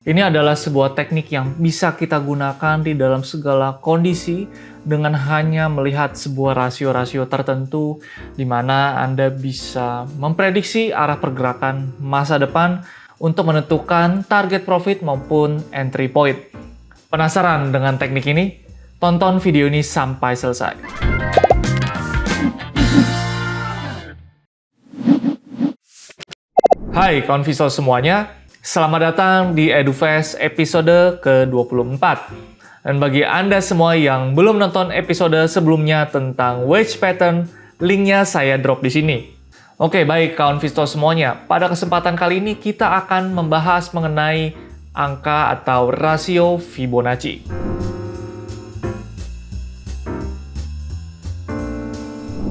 Ini adalah sebuah teknik yang bisa kita gunakan di dalam segala kondisi dengan hanya melihat sebuah rasio-rasio tertentu di mana Anda bisa memprediksi arah pergerakan masa depan untuk menentukan target profit maupun entry point. Penasaran dengan teknik ini? Tonton video ini sampai selesai. Hai kawan Visual semuanya. Selamat datang di EduFest episode ke-24. Dan bagi Anda semua yang belum nonton episode sebelumnya tentang wage pattern, linknya saya drop di sini. Oke, baik kawan Visual semuanya. Pada kesempatan kali ini kita akan membahas mengenai angka atau rasio Fibonacci.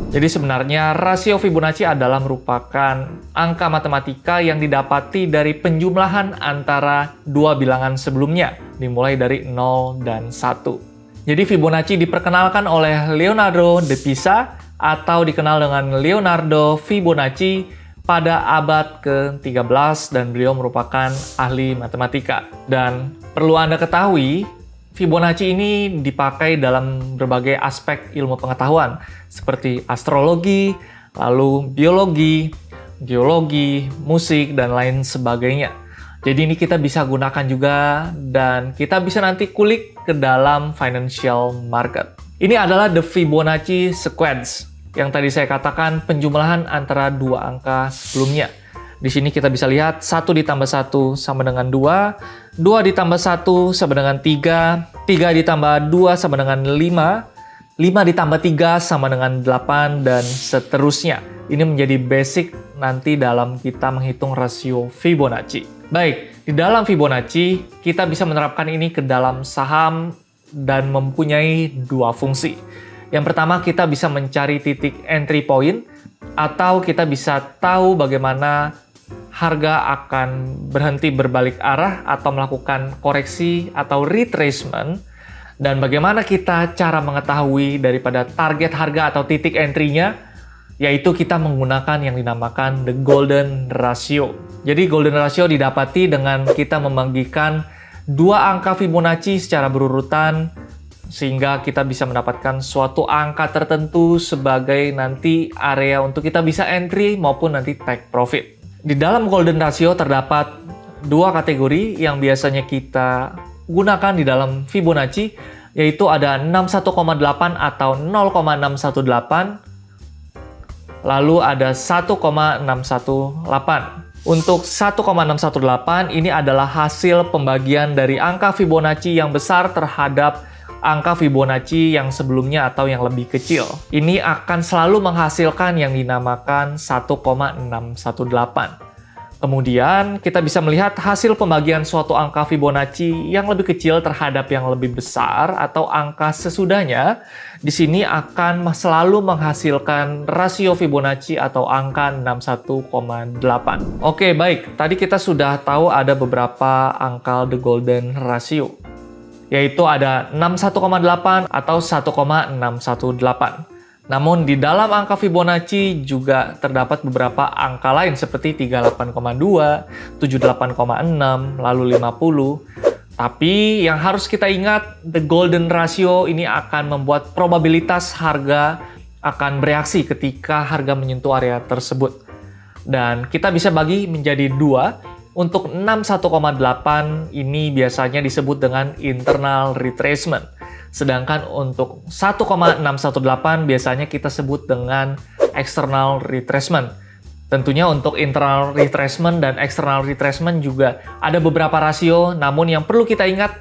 Jadi sebenarnya rasio Fibonacci adalah merupakan angka matematika yang didapati dari penjumlahan antara dua bilangan sebelumnya, dimulai dari 0 dan 1. Jadi Fibonacci diperkenalkan oleh Leonardo da Pisa atau dikenal dengan Leonardo Fibonacci pada abad ke-13 dan beliau merupakan ahli matematika. Dan perlu Anda ketahui, Fibonacci ini dipakai dalam berbagai aspek ilmu pengetahuan seperti astrologi, lalu biologi, geologi, musik, dan lain sebagainya. Jadi ini kita bisa gunakan juga dan kita bisa nanti kulik ke dalam financial market. Ini adalah the Fibonacci sequence yang tadi saya katakan penjumlahan antara dua angka sebelumnya. Di sini kita bisa lihat 1 ditambah 1 sama dengan 2, 2 ditambah 1 sama dengan 3, 3 ditambah 2 sama dengan 5, 5 ditambah 3 sama dengan 8, dan seterusnya. Ini menjadi basic nanti dalam kita menghitung rasio Fibonacci. Baik, di dalam Fibonacci kita bisa menerapkan ini ke dalam saham dan mempunyai dua fungsi. Yang pertama, kita bisa mencari titik entry point atau kita bisa tahu bagaimana harga akan berhenti berbalik arah atau melakukan koreksi atau retracement, dan bagaimana kita cara mengetahui daripada target harga atau titik entry-nya, yaitu kita menggunakan yang dinamakan the golden ratio. Jadi golden ratio didapati dengan kita membagikan dua angka Fibonacci secara berurutan sehingga kita bisa mendapatkan suatu angka tertentu sebagai nanti area untuk kita bisa entry maupun nanti take profit. Di dalam golden ratio terdapat dua kategori yang biasanya kita gunakan di dalam Fibonacci, yaitu ada 61,8 atau 0,618, lalu ada 1,618. Untuk 1,618 ini adalah hasil pembagian dari angka Fibonacci yang besar terhadap angka Fibonacci yang sebelumnya atau yang lebih kecil. Ini akan selalu menghasilkan yang dinamakan 1,618. Kemudian kita bisa melihat hasil pembagian suatu angka Fibonacci yang lebih kecil terhadap yang lebih besar atau angka sesudahnya. Di sini akan selalu menghasilkan rasio Fibonacci atau angka 61,8. Oke, baik. Tadi kita sudah tahu ada beberapa angka the golden ratio, yaitu ada 61,8 atau 1,618. Namun di dalam angka Fibonacci juga terdapat beberapa angka lain seperti 38,2, 78,6, lalu 50. Tapi yang harus kita ingat, the golden ratio ini akan membuat probabilitas harga akan bereaksi ketika harga menyentuh area tersebut. Dan kita bisa bagi menjadi dua. Untuk 61,8 ini biasanya disebut dengan internal retracement. Sedangkan untuk 1,618 biasanya kita sebut dengan external retracement. Tentunya untuk internal retracement dan external retracement juga ada beberapa rasio, namun yang perlu kita ingat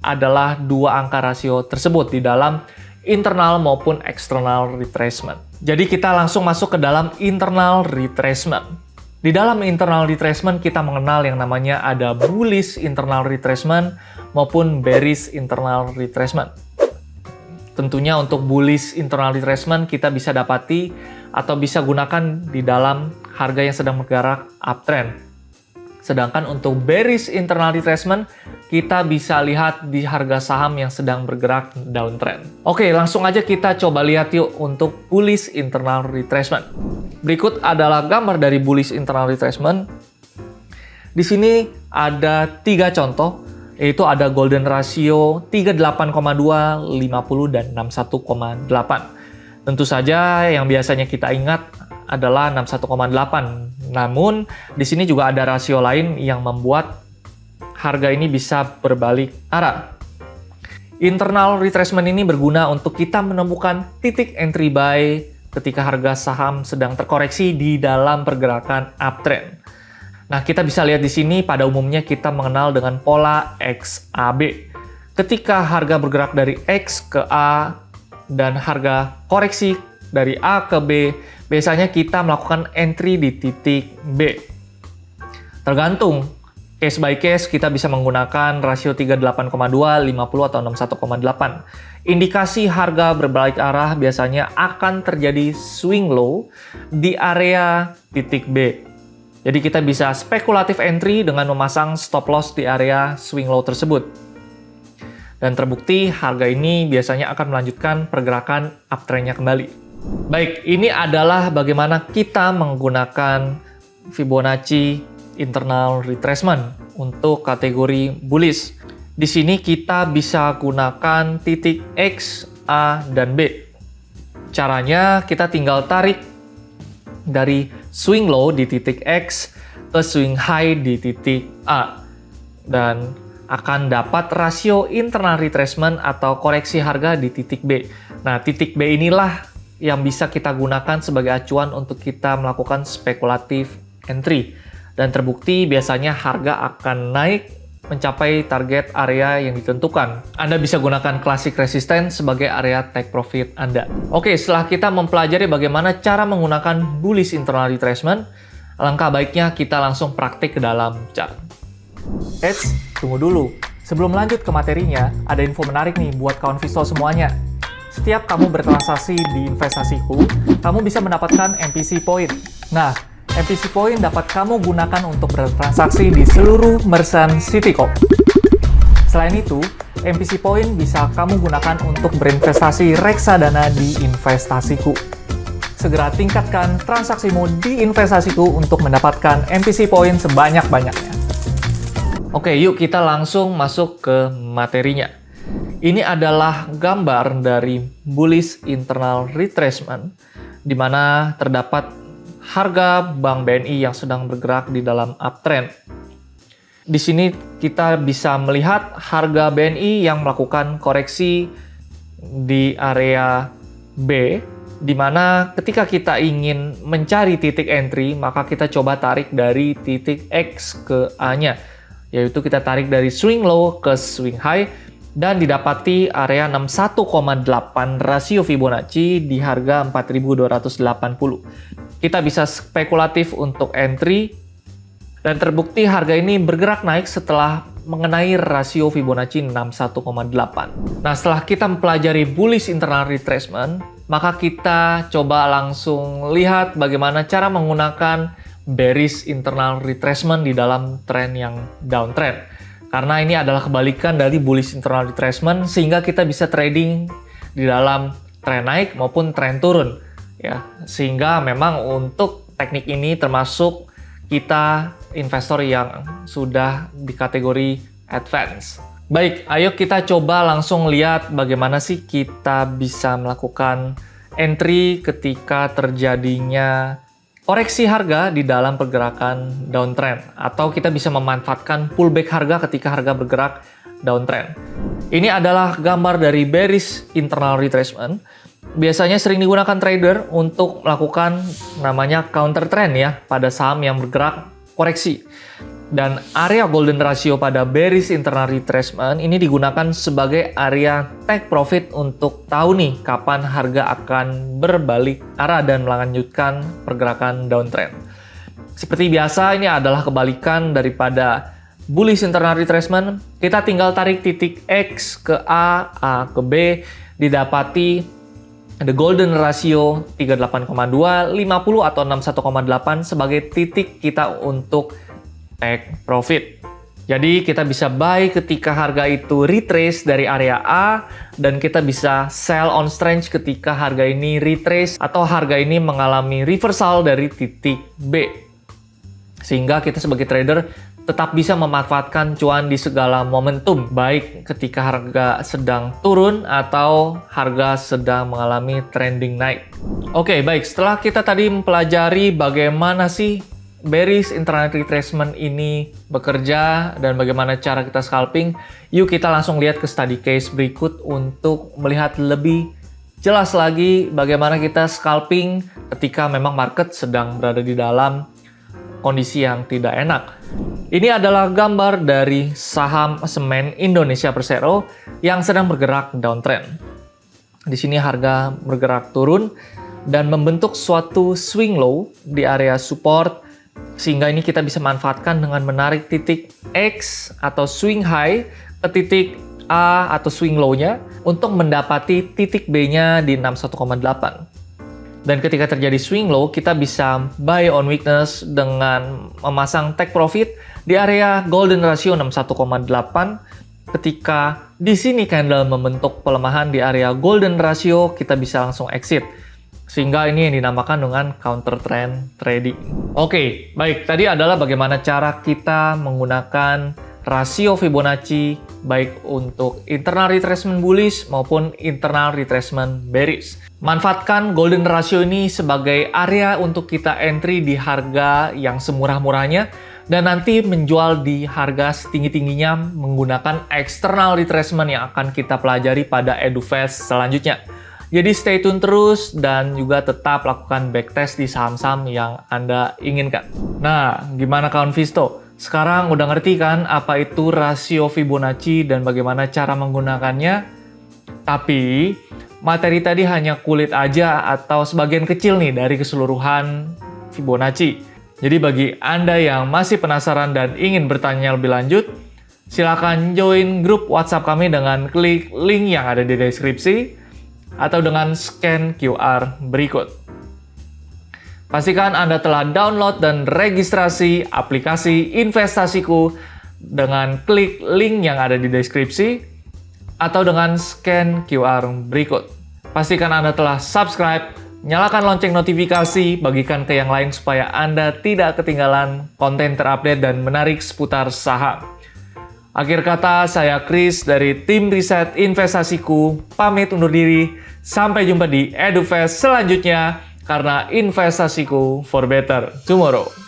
adalah dua angka rasio tersebut di dalam internal maupun external retracement. Jadi kita langsung masuk ke dalam internal retracement. Di dalam internal retracement kita mengenal yang namanya ada bullish internal retracement maupun bearish internal retracement. Tentunya untuk bullish internal retracement kita bisa dapati atau bisa gunakan di dalam harga yang sedang bergerak uptrend. Sedangkan untuk bearish internal retracement kita bisa lihat di harga saham yang sedang bergerak downtrend. Oke, langsung aja kita coba lihat yuk untuk bullish internal retracement. Berikut adalah gambar dari bullish internal retracement. Di sini ada 3 contoh, yaitu ada golden ratio 38,2, 50, dan 61,8. Tentu saja yang biasanya kita ingat adalah 61,8. Namun, di sini juga ada rasio lain yang membuat harga ini bisa berbalik arah. Internal retracement ini berguna untuk kita menemukan titik entry buy ketika harga saham sedang terkoreksi di dalam pergerakan uptrend. Nah, kita bisa lihat di sini pada umumnya kita mengenal dengan pola XAB. Ketika harga bergerak dari X ke A dan harga koreksi dari A ke B, biasanya kita melakukan entry di titik B. Tergantung, case by case kita bisa menggunakan rasio 38,2, 50, atau 61,8. Indikasi harga berbalik arah biasanya akan terjadi swing low di area titik B. Jadi kita bisa spekulatif entry dengan memasang stop loss di area swing low tersebut. Dan terbukti harga ini biasanya akan melanjutkan pergerakan uptrend-nya kembali. Baik, ini adalah bagaimana kita menggunakan Fibonacci internal retracement untuk kategori bullish. Di sini kita bisa gunakan titik X, A, dan B. Caranya kita tinggal tarik dari swing low di titik X ke swing high di titik A. Dan akan dapat rasio internal retracement atau koreksi harga di titik B. Nah, titik B inilah yang bisa kita gunakan sebagai acuan untuk kita melakukan spekulatif entry. Dan terbukti biasanya harga akan naik mencapai target area yang ditentukan. Anda bisa gunakan classic resistance sebagai area take profit Anda. Oke, setelah kita mempelajari bagaimana cara menggunakan bullish internal retracement, alangkah baiknya kita langsung praktik ke dalam chart. Eits, tunggu dulu. Sebelum lanjut ke materinya, ada info menarik nih buat kawan Visual semuanya. Setiap kamu bertransaksi di investasiku, kamu bisa mendapatkan MPC Point. Nah, MPC Point dapat kamu gunakan untuk bertransaksi di seluruh merchant Citicorp. Selain itu, MPC Point bisa kamu gunakan untuk berinvestasi reksadana di investasiku. Segera tingkatkan transaksimu di investasiku untuk mendapatkan MPC Point sebanyak-banyaknya. Oke, yuk kita langsung masuk ke materinya. Ini adalah gambar dari bullish internal retracement, di mana terdapat harga Bank BNI yang sedang bergerak di dalam uptrend. Di sini kita bisa melihat harga BNI yang melakukan koreksi di area B, di mana ketika kita ingin mencari titik entry, maka kita coba tarik dari titik X ke A-nya, yaitu kita tarik dari swing low ke swing high, dan didapati area 61,8 rasio Fibonacci di harga 4.280. Kita bisa spekulatif untuk entry, dan terbukti harga ini bergerak naik setelah mengenai rasio Fibonacci 61,8. Nah, setelah kita mempelajari bullish internal retracement, maka kita coba langsung lihat bagaimana cara menggunakan bearish internal retracement di dalam tren yang downtrend. Karena ini adalah kebalikan dari bullish internal retracement, sehingga kita bisa trading di dalam tren naik maupun tren turun. Ya, sehingga memang untuk teknik ini termasuk kita investor yang sudah di kategori advance. Baik, ayo kita coba langsung lihat bagaimana sih kita bisa melakukan entry ketika terjadinya koreksi harga di dalam pergerakan downtrend, atau kita bisa memanfaatkan pullback harga ketika harga bergerak downtrend. Ini adalah gambar dari bearish internal retracement. Biasanya sering digunakan trader untuk melakukan namanya counter trend ya pada saham yang bergerak koreksi. Dan area golden ratio pada bearish internal retracement ini digunakan sebagai area take profit untuk tahu nih kapan harga akan berbalik arah dan melanjutkan pergerakan downtrend. Seperti biasa, ini adalah kebalikan daripada bullish internal retracement. Kita tinggal tarik titik X ke A, A ke B, didapati the golden ratio 38,2, 50 atau 61,8 sebagai titik kita untuk take profit. Jadi kita bisa buy ketika harga itu retrace dari area A, dan kita bisa sell on strength ketika harga ini retrace atau harga ini mengalami reversal dari titik B. Sehingga kita sebagai trader tetap bisa memanfaatkan cuan di segala momentum, baik ketika harga sedang turun atau harga sedang mengalami trending naik. Oke, baik. Setelah kita tadi mempelajari bagaimana sih bearish internet retracement ini bekerja dan bagaimana cara kita scalping, yuk kita langsung lihat ke study case berikut untuk melihat lebih jelas lagi bagaimana kita scalping ketika memang market sedang berada di dalam kondisi yang tidak enak. Ini adalah gambar dari saham semen Indonesia Persero yang sedang bergerak downtrend. Di sini harga bergerak turun dan membentuk suatu swing low di area support, sehingga ini kita bisa manfaatkan dengan menarik titik X atau swing high ke titik A atau swing low-nya untuk mendapati titik B-nya di 61,8. Dan ketika terjadi swing low, kita bisa buy on weakness dengan memasang take profit di area golden ratio 61,8. Ketika di sini candle membentuk pelemahan di area golden ratio, kita bisa langsung exit. Sehingga ini yang dinamakan dengan counter trend trading. Oke, baik. Tadi adalah bagaimana cara kita menggunakan rasio Fibonacci baik untuk internal retracement bullish maupun internal retracement bearish. Manfaatkan golden ratio ini sebagai area untuk kita entry di harga yang semurah-murahnya dan nanti menjual di harga setinggi-tingginya menggunakan external retracement yang akan kita pelajari pada EduFast selanjutnya. Jadi stay tune terus dan juga tetap lakukan backtest di saham-saham yang Anda inginkan. Nah, gimana kawan Visto? Sekarang udah ngerti kan apa itu rasio Fibonacci dan bagaimana cara menggunakannya? Tapi, materi tadi hanya kulit aja atau sebagian kecil nih dari keseluruhan Fibonacci. Jadi bagi Anda yang masih penasaran dan ingin bertanya lebih lanjut, silakan join grup WhatsApp kami dengan klik link yang ada di deskripsi atau dengan scan QR berikut. Pastikan Anda telah download dan registrasi aplikasi investasiku dengan klik link yang ada di deskripsi atau dengan scan QR berikut. Pastikan Anda telah subscribe, nyalakan lonceng notifikasi, bagikan ke yang lain supaya Anda tidak ketinggalan konten terupdate dan menarik seputar saham. Akhir kata, saya Chris dari tim riset investasiku, pamit undur diri. Sampai jumpa di EduFast selanjutnya, karena investasiku for better tomorrow.